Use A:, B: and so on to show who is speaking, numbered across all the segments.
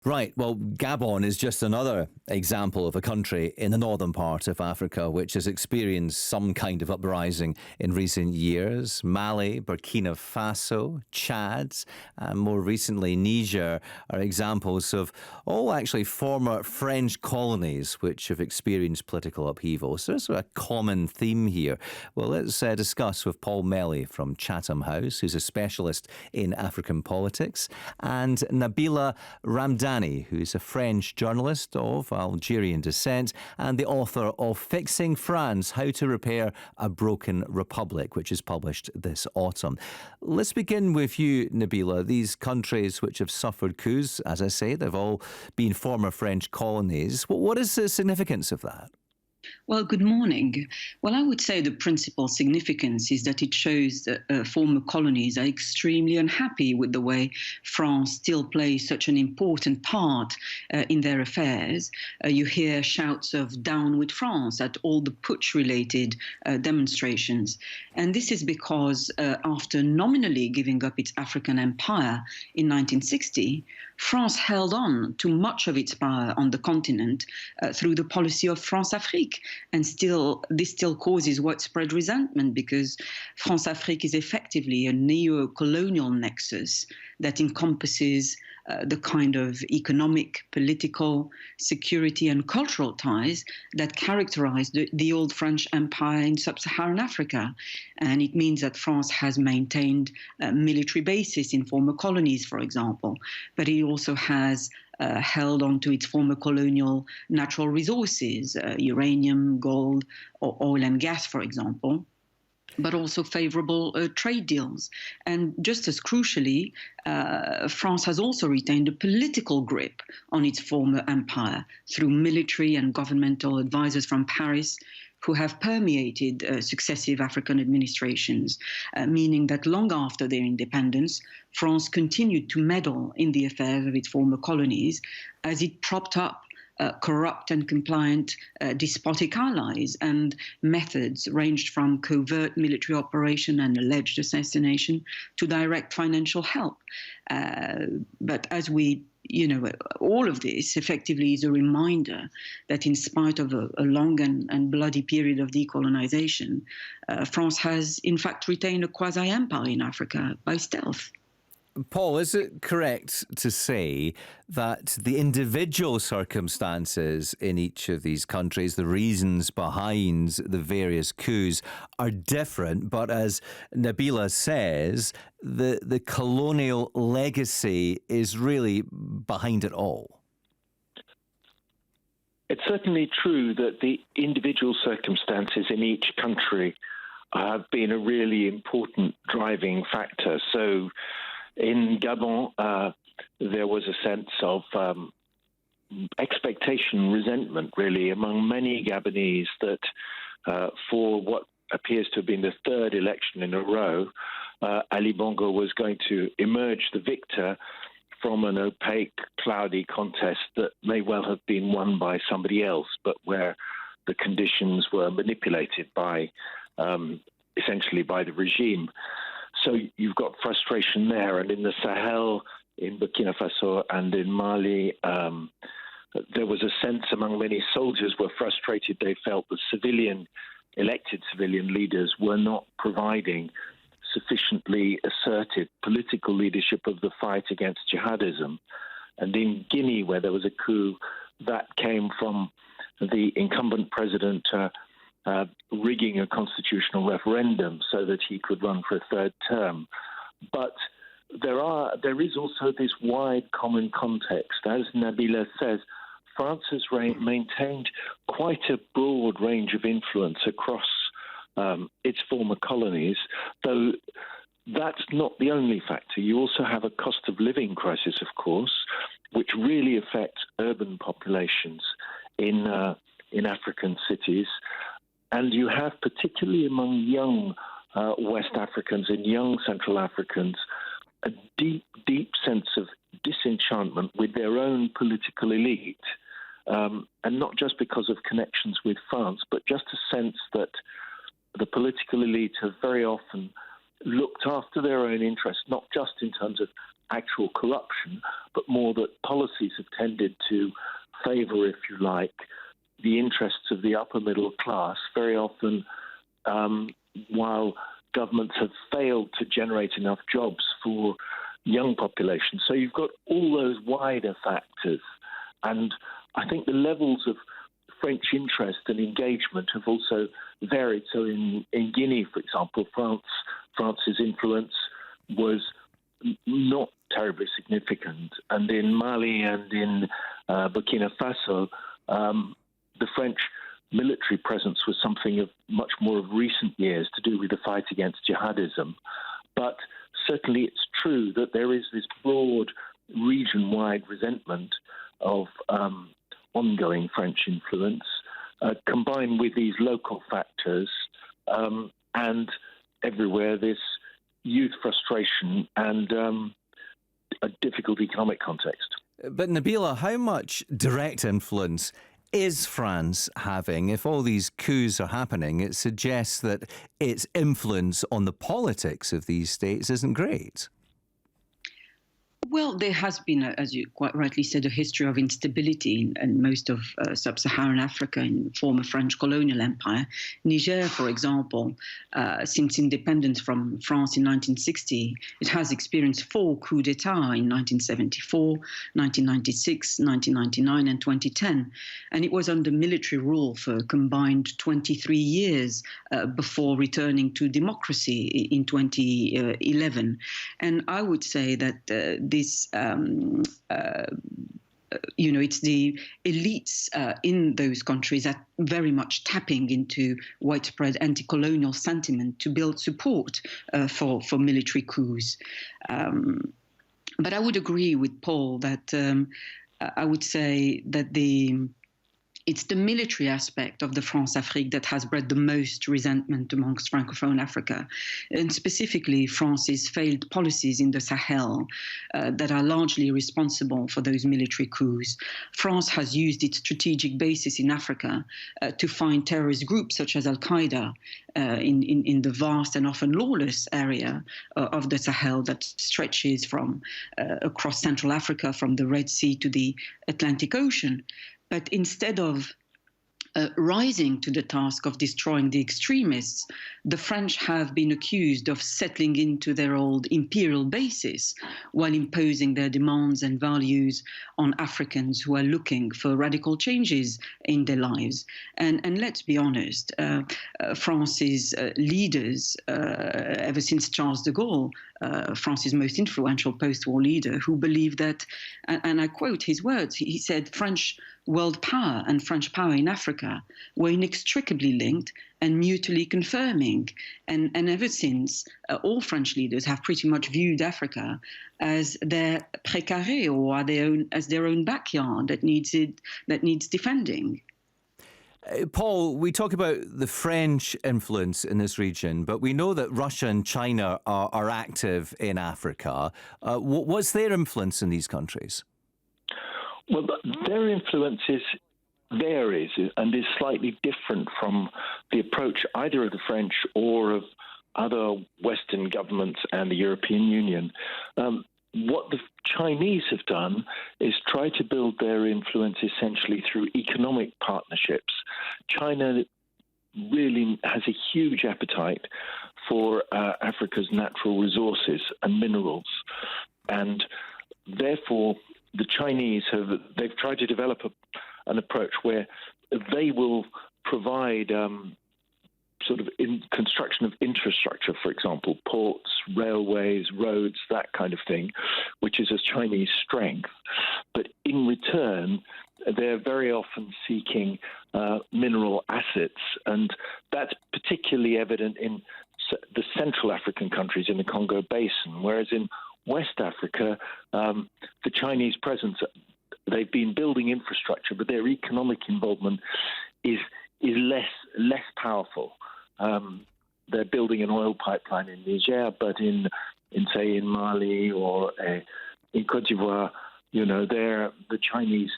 A: Right. Well, Gabon is just another example of a country in the northern part of Africa which has experienced some kind of uprising in recent years. Mali, Burkina Faso, Chad, and more recently Niger are examples of actually former French colonies which have experienced political upheaval. So there's a common theme here. Well, let's discuss with Paul Melly from Chatham House, who's a specialist in African politics, and Nabila Ramdani, who's a French journalist of Algerian descent and the author of Fixing France, How to Repair a Broken Republic, which is published this autumn. Let's begin with you, Nabila. These countries which have suffered coups, as I say, they've all been former French colonies. What is the significance of that?
B: Well, good morning. Well, I would say the principal significance is that it shows that former colonies are extremely unhappy with the way France still plays such an important part in their affairs. You hear shouts of "down with France" at all the putsch-related demonstrations. And this is because after nominally giving up its African empire in 1960, France held on to much of its power on the continent through the policy of France-Afrique. And this still causes widespread resentment because France-Afrique is effectively a neo-colonial nexus that encompasses the kind of economic, political, security and cultural ties that characterized the old French Empire in sub-Saharan Africa. And it means that France has maintained military bases in former colonies, for example, but it also has held on to its former colonial natural resources, uranium, gold, or oil and gas, for example, but also favorable trade deals. And just as crucially, France has also retained a political grip on its former empire through military and governmental advisors from Paris who have permeated successive African administrations, meaning that long after their independence, France continued to meddle in the affairs of its former colonies as it propped up corrupt and compliant despotic allies, and methods ranged from covert military operation and alleged assassination to direct financial help. But as all of this effectively is a reminder that in spite of a long and bloody period of decolonization, France has in fact retained a quasi-empire in Africa by stealth.
A: Paul, is it correct to say that the individual circumstances in each of these countries, the reasons behind the various coups, are different, but as Nabila says, the colonial legacy is really behind it all?
C: It's certainly true that the individual circumstances in each country have been a really important driving factor. So in Gabon, there was a sense of expectation, resentment, really, among many Gabonese that for what appears to have been the third election in a row, Ali Bongo was going to emerge the victor from an opaque, cloudy contest that may well have been won by somebody else, but where the conditions were manipulated by, essentially by the regime. So you've got frustration there. And in the Sahel, in Burkina Faso and in Mali, there was a sense among many soldiers were frustrated. They felt the elected civilian leaders were not providing sufficiently assertive political leadership of the fight against jihadism. And in Guinea, where there was a coup, that came from the incumbent president rigging a constitutional referendum so that he could run for a third term. But there is also this wide common context. As Nabila says, France has maintained quite a broad range of influence across its former colonies, though that's not the only factor. You also have a cost of living crisis, of course, which really affects urban populations in African cities. And you have, particularly among young West Africans and young Central Africans, a deep, deep sense of disenchantment with their own political elite. And not just because of connections with France, but just a sense that the political elite have very often looked after their own interests, not just in terms of actual corruption, but more that policies have tended to favour, if you like, the interests of the upper middle class, very often while governments have failed to generate enough jobs for young populations. So you've got all those wider factors. And I think the levels of French interest and engagement have also varied. So in Guinea, for example, France's influence was not terribly significant. And in Mali and in Burkina Faso, the French military presence was something of much more of recent years to do with the fight against jihadism. But certainly it's true that there is this broad region-wide resentment of ongoing French influence, combined with these local factors, and everywhere this youth frustration and a difficult economic context.
A: But Nabila, how much direct influence is France having? If all these coups are happening, it suggests that its influence on the politics of these states isn't great.
B: Well, there has been, as you quite rightly said, a history of instability in most of sub-Saharan Africa, in former French colonial empire. Niger, for example, since independence from France in 1960, it has experienced 4 coups d'etat in 1974, 1996, 1999, and 2010. And it was under military rule for a combined 23 years before returning to democracy in 2011. And I would say that this, it's the elites in those countries that very much tapping into widespread anti-colonial sentiment to build support for military coups. But I would agree with Paul that I would say that it's the military aspect of the France-Afrique that has bred the most resentment amongst Francophone Africa, and specifically France's failed policies in the Sahel that are largely responsible for those military coups. France has used its strategic basis in Africa to find terrorist groups such as Al-Qaeda in the vast and often lawless area of the Sahel that stretches from across Central Africa, from the Red Sea to the Atlantic Ocean. But instead of rising to the task of destroying the extremists, the French have been accused of settling into their old imperial bases while imposing their demands and values on Africans who are looking for radical changes in their lives. And let's be honest, France's leaders, ever since Charles de Gaulle, France's most influential post-war leader, who believed that, and I quote his words, he said, French world power and French power in Africa were inextricably linked and mutually confirming. And ever since, all French leaders have pretty much viewed Africa as their précaré, or as their own backyard that needs defending.
A: Paul, we talk about the French influence in this region, but we know that Russia and China are active in Africa. What's their influence in these countries?
C: Well, their influence varies and is slightly different from the approach either of the French or of other Western governments and the European Union. What the Chinese have done is try to build their influence essentially through economic partnerships. China really has a huge appetite for Africa's natural resources and minerals, and therefore the Chinese they've tried to develop an approach where they will provide sort of construction of infrastructure, for example, ports, railways, roads, that kind of thing, which is a Chinese strength. But in return, they're very often seeking mineral assets, and that's particularly evident in the Central African countries in the Congo Basin, whereas in West Africa, the Chinese presence, they've been building infrastructure, but their economic involvement is less powerful. They're building an oil pipeline in Niger, but in Mali or in Cote d'Ivoire, the Chinese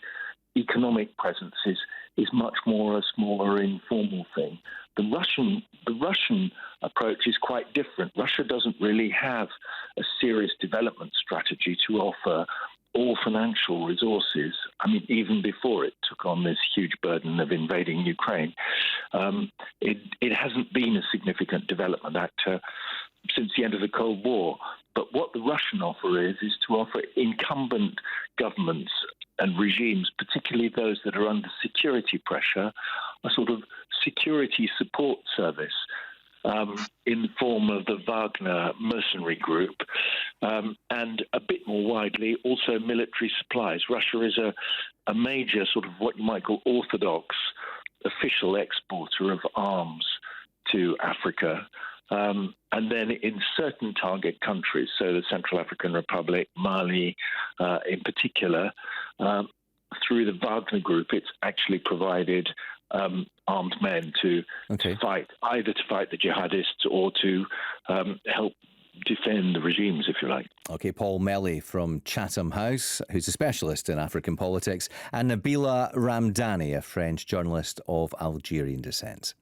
C: economic presence is much more a smaller, informal thing. The Russian approach is quite different. Russia doesn't really have a serious development strategy to offer all financial resources. I mean, even before it took on this huge burden of invading Ukraine, it hasn't been a significant development actor since the end of the Cold War. But what the Russian offer is to offer incumbent governments and regimes, particularly those that are under security pressure, a sort of security support service in the form of the Wagner mercenary group, and a bit more widely, also military supplies. Russia is a major sort of what you might call orthodox official exporter of arms to Africa. And then in certain target countries, so the Central African Republic, Mali in particular, through the Wagner Group, it's actually provided armed men to fight, either to fight the jihadists or to help defend the regimes, if you like.
A: Okay, Paul Melly from Chatham House, who's a specialist in African politics, and Nabila Ramdani, a French journalist of Algerian descent.